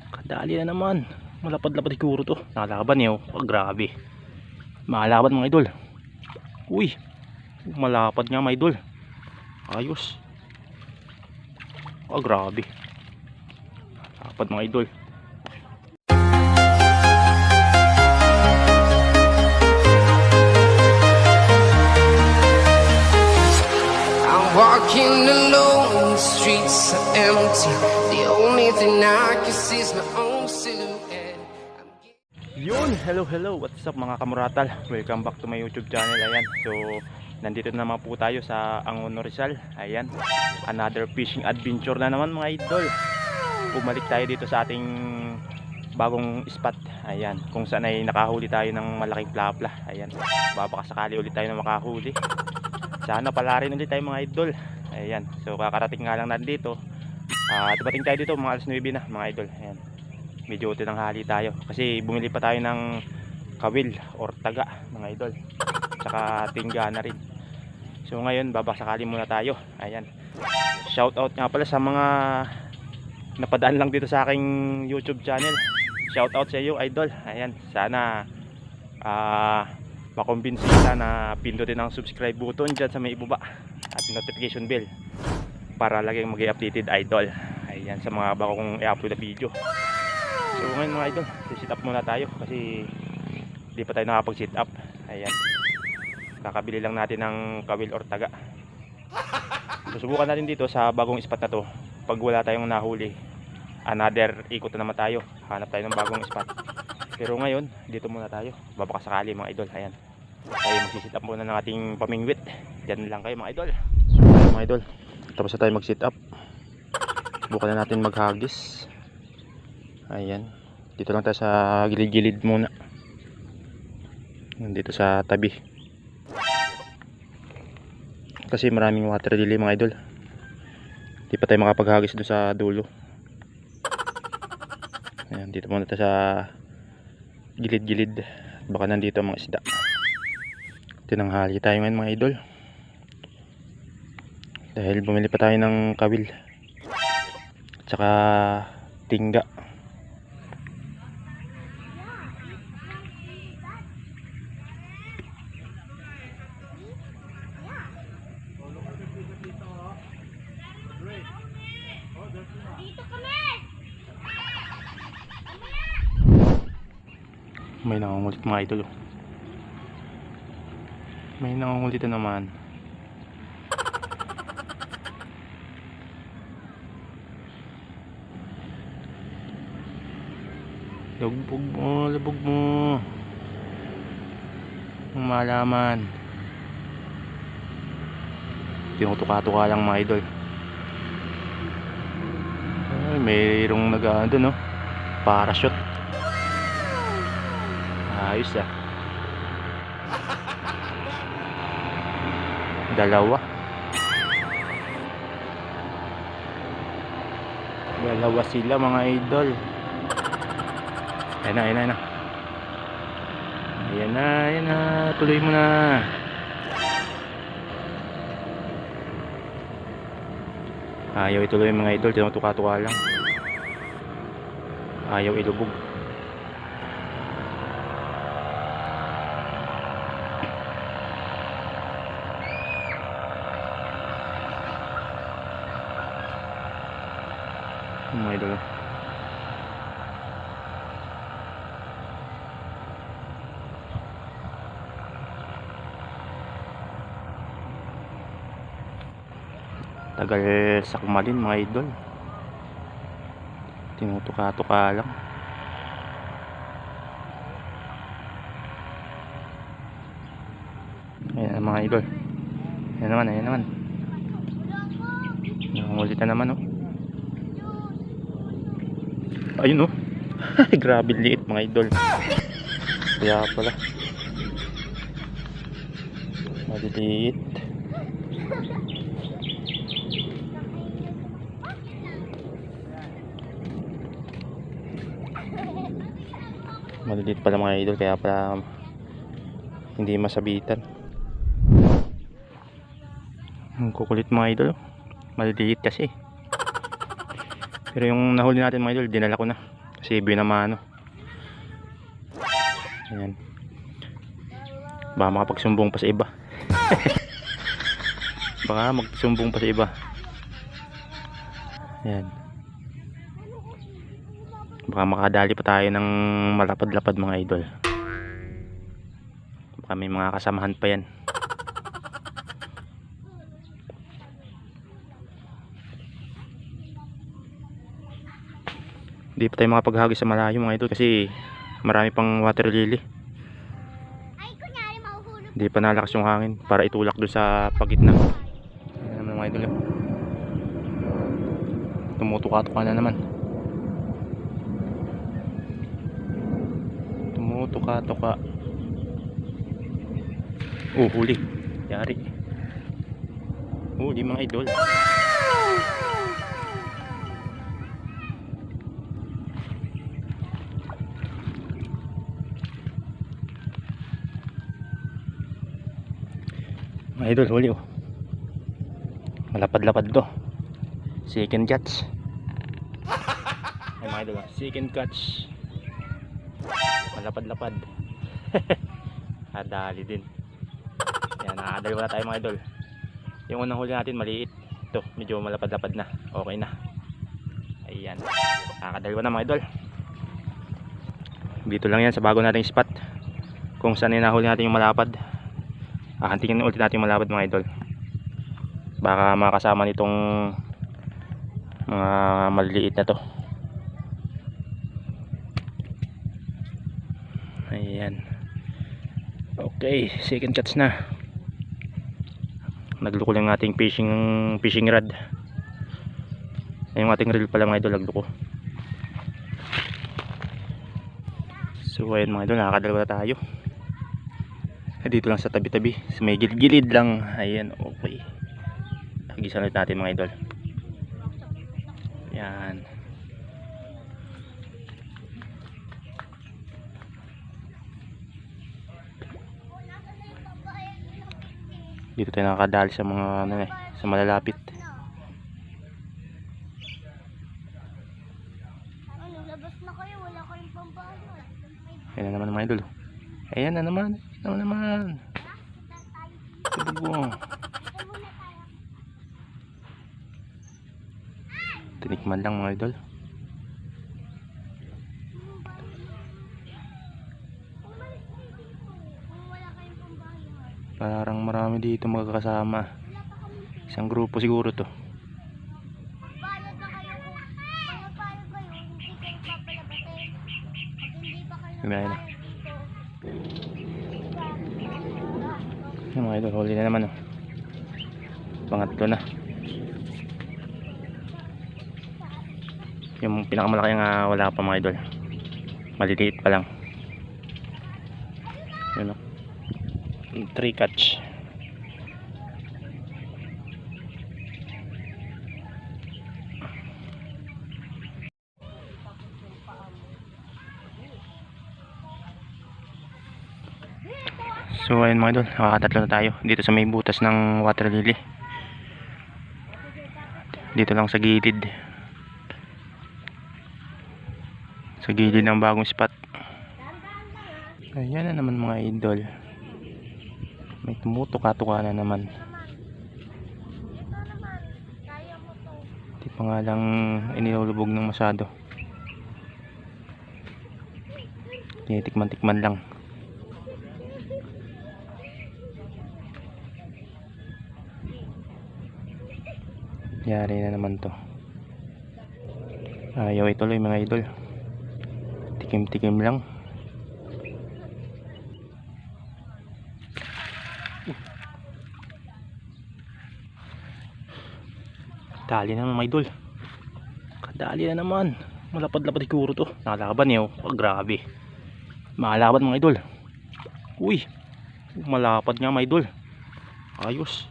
Kadali na naman. Malapad-lapad siguro to. Nakalaban eh oh. Oh, grabe. Malapad mga idol. Uy. Malapad nga mga idol. Ayos. Oh, grabe. Malapad mga idol. Walking alone, the streets are empty. The only thing I can see is my own silhouette. Yun, hello, what's up mga kamuratal? Welcome back to my YouTube channel. Ayan, so nandito na naman po tayo sa Angono Rizal. Ayan, another fishing adventure na naman mga idol. Bumalik tayo dito sa ating bagong spot. Ayan, kung saan ay nakahuli tayo ng malaking plapla. Ayan, baka sakali ulit tayo na makahuli. Sana pala rin ulit tayo mga idol. Ayan, so kakarating nga lang nandito. Dumating tayo dito mga alas 9 na mga idol. Ayan, medyo tinanghali tayo kasi bumili pa tayo ng kawil or taga mga idol, saka tingga na rin. So ngayon babasakali muna tayo. Ayan, shout out nga pala sa mga napadaan lang dito sa aking YouTube channel. Shout out sa iyo idol. Ayan, sana makumbinsi kita na pindutin ang subscribe button dyan sa may ibaba at notification bell para laging mag-i-updated idol. Ayan, sa mga bago kong i-upload na video. So ngayon mga idol, sit up muna tayo kasi hindi pa tayo nakapag sit up. Ayan, kakabili lang natin ng kawil or taga. Susubukan natin dito sa bagong spot na to. Pag wala tayong nahuli, another ikot na naman tayo, hanap tayo ng bagong spot. Pero ngayon dito muna tayo, babakasakali mga idol. Ayan, tayo magsisit up muna ng ating pamingwit. Diyan lang kayo mga idol. So mga idol, tapos na tayo mag sit up. Subukan na natin maghagis. Ayan, dito lang tayo sa gilid-gilid muna, dito sa tabi kasi maraming water lily mga idol. Di pa tayo makapaghagis doon sa dulo. Ayan, dito muna tayo sa gilid-gilid, baka nandito ang mga isda. Tinanghali tayo ngayon mga idol dahil bumili pa tayo ng kawil tsaka tingga. May nangungulit mga idol. May nangungulit na naman. Lubog mo, lubog mo. Ang malaman. Tinutuka-tuka lang mga idol. Ay, mayroong nag-ano doon, no? Parachute. Ayos ah. Dalawa sila mga idol. Ayan na, ayan na, ayan na, ayan na. Tuloy mo na. Ayaw ituloy mga idol, tinutuka-tuka lang. Ayaw ilubog. Mga idol, tagal sakmalin mga idol, tinutuka-tuka lang. Ayan mga idol, ayan naman, ayan naman. Nangungulit na naman oh. Ayun oh. Grabe liit mga idol. Kaya pala maliliit. Maliliit pala mga idol, kaya pala hindi masabitan. Ang kukulit mga idol, maliliit kasi. Pero yung nahuli natin mga idol, dinala ko na. Sibi naman, no? Ayan. Baka makapagsumbong pa sa iba. Baka magsumbong pa sa iba. Ayan. Baka makadali pa tayo ng malapad-lapad mga idol. Baka may mga kasamahan pa yan. Hindi pa tayo makapaghagis sa malayo mga idol kasi marami pang water lily. Hindi pa nalakas yung hangin para itulak doon sa pagitna. Ayan naman mga idol. Tumutuka-tuka na naman. Tumutuka-tuka. Oh, huli. Yari. Huli mga idol. Mga idol, huli oh. Malapad-lapad to. Second catch. Ay mga idol, second catch. Malapad-lapad. Hadali din. Yan, nakakadalawa na tayo mga idol. Yung unang huli natin maliit. Ito, medyo malapad-lapad na. Okay na. Ayan. Nakakadalawa na mga idol. Dito lang yan sa bago nating spot. Kung saan nahuli natin yung malapad. Hahantingin ulit natin yung malapad mga idol. Baka makasama nitong mga maliliit na to. Ayan. Okay, second catch na. Nagluko lang ating fishing rod. Yung ating reel pala mga idol, nagluko. So ayun mga idol, nakakadalawa na tayo. Dito lang sa tabi-tabi, sa may gilid lang. Ayan, okay. Hagisan ulit natin mga idol. Yan. Dito tayo nakakadali sa mga sa malalapit. Labas na kayo, wala kayong pambayad. Ayan na naman mga idol. Ayan na naman. Tinikman lang mga idol. Parang marami dito magkakasama. Isang grupo siguro to. Bayad na kayo kung bayad kayo, hindi kayo papalabasin. Pag hindi pa kayo Ayan na. dito. Yung mga idol, huli na naman oh. Pangatlo na. Yung pinakamalaki nga wala pa mga idol. Maliliit pa lang. Yun oh. 3 catch. So ayun mga idol, nakakatatlo na tayo dito sa may butas ng water lily. Dito lang sa gilid. Sa gilid ng bagong spot. Ayan na naman mga idol. May tumutuka-tuka na naman. Ito naman, kaya mo to. Di pa nga lang inilulubog ng masyado. Tikman-tikman lang. Yari na naman to. Ayaw ituloy mga idol. Tikim-tikim lang. Dali na mga idol. Kadali na naman. Malapad-lapad siguro to. Nakalaban eh oh. Oh, grabe. Makalaban mga idol. Uy. Malapad nga mga idol. Ayos.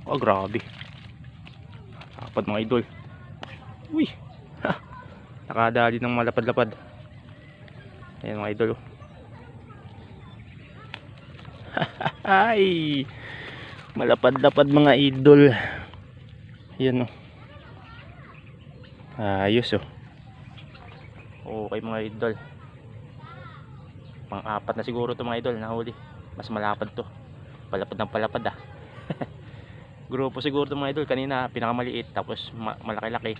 Oh, grabe. Lapad mga idol. Uy. Ha. Nakadali ng malapad-lapad. Ayan mga idol. Ay. Malapad-lapad mga idol. Ayan oh. Ayos oh. Okay mga idol. Pang-apat na siguro to mga idol nahuli. Mas malapad to. Palapad ng palapad ah. Grupo siguro to mga idol. Kanina pinakamaliit tapos malaki-laki.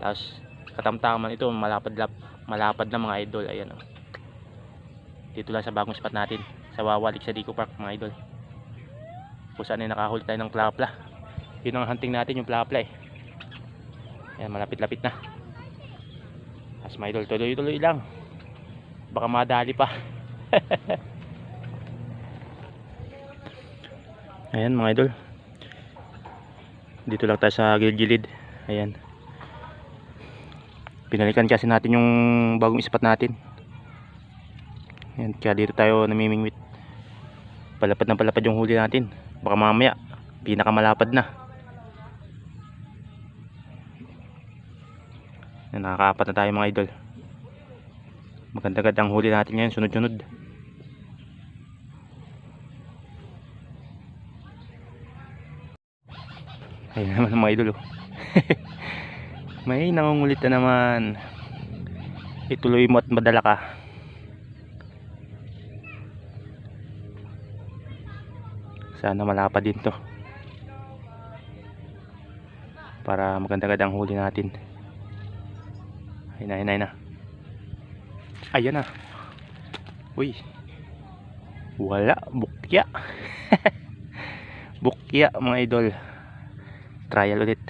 Tapos katamtaman ito malapad na mga idol. Ayan oh. Dito lang sa bagong spot natin. Sa Wawalik sa Dico Park mga idol. Kung saan ay nakahuli tayo ng plapla. Yun ang hunting natin yung plapla eh. Ayan malapit-lapit na. As mga idol tuloy-tuloy lang. Baka madali pa. Ayan mga idol. Dito lang tayo sa gilid-gilid. Ayan. Pinalikan kasi natin yung bagong spot natin. Ayan, kaya dito tayo namimingwit. Palapad na palapad yung huli natin. Baka mamaya pinakamalapad na. Ayan, nakakaapat na tayo mga idol. Maganda-ganda ang huli natin ngayon, sunod-sunod. Ayun naman mga idol oh. May nangungulit na naman. Ituloy mo at madala ka. Sana malapad din to. Para maganda-ganda ang huli natin. Ayun na. Ayan na. Uy. Wala. Bukya. Bukya mga idol. Trial ulit.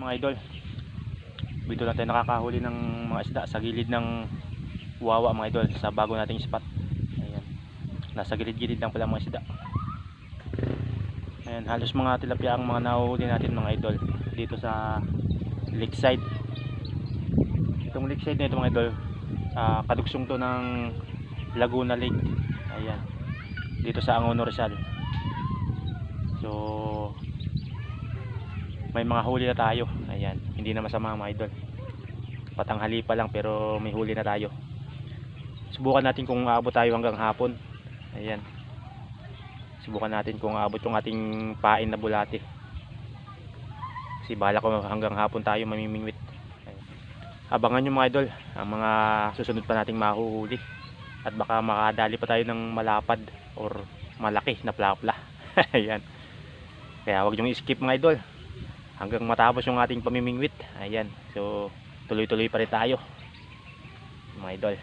mga idol. Dito lang tayo nakakahuli ng mga isda sa gilid ng Wawa mga idol, sa bago nating spot. Ayan. Nasa gilid-gilid lang pala mga isda. Ayan, halos mga tilapia ang mga nahuhuli natin mga idol dito sa lakeside. Itong lakeside na ito mga idol, kadugsong to ng Laguna Lake. Ayan. Dito sa Angono Rizal. So may mga huli na tayo. Ayan, hindi na masama mga idol. Patanghali pa lang pero may huli na tayo. Subukan natin kung aabot tayo hanggang hapon. Ayan. Subukan natin kung aabot yung ating pain na bulate. Kasi bala ko hanggang hapon tayo mamimingwit. Ayan. Abangan nyo mga idol ang mga susunod pa nating mahuhuli. At baka makadali pa tayo ng malapad or malaki na plapla. Ayan. Kaya huwag nyo i-skip mga idol hanggang matapos yung ating pamimingwit. Ayan. So tuloy-tuloy pa rin tayo mga idol.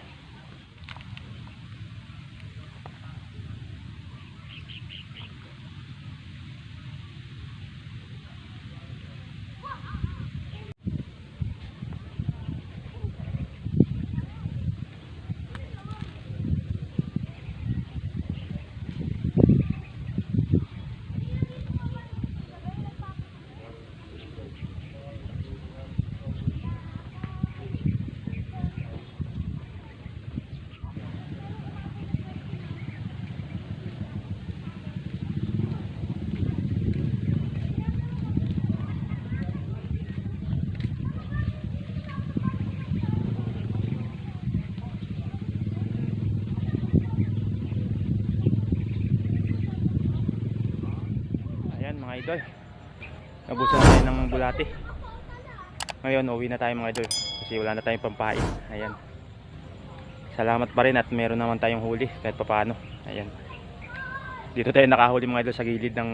Mga idol, nabusan na tayo ng bulate. Ngayon uwi na tayo mga idol kasi wala na tayong pampain. Ayan, salamat pa rin at meron naman tayong huli kahit papaano. Ayan, dito tayo nakahuli mga idol sa gilid ng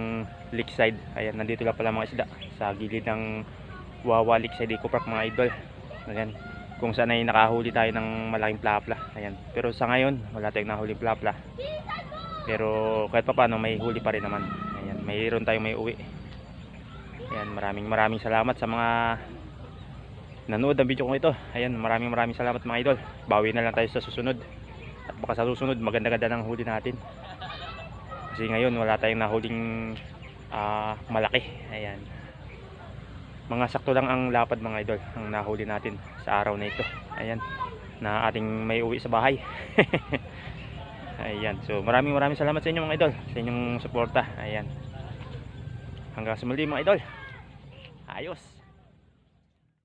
lakeside. Ayan, nandito lang pala mga isda sa gilid ng Wawa Lakeside Eco Park mga idol. Ayan, kung saan ay nakahuli tayo ng malaking plapla. Ayan, pero sa ngayon wala tayong nahuli plapla, pero kahit papaano may huli pa rin naman. Ayan, mayroon tayong may uwi. Ayan, maraming salamat sa mga nanood ng video ko ito. Ayan, maraming salamat mga idol. Bawi na lang tayo sa susunod. At baka sa susunod maganda-ganda ng huli natin. Kasi ngayon wala tayong nahuling malaki. Ayan. Mga sakto lang ang lapad mga idol ang nahuli natin sa araw na ito. Ayan, na ating may uwi sa bahay. Ayan, so maraming salamat sa inyo mga idol, sa inyong suporta. Ayan, hanggang sa muli mga idol. Ayos.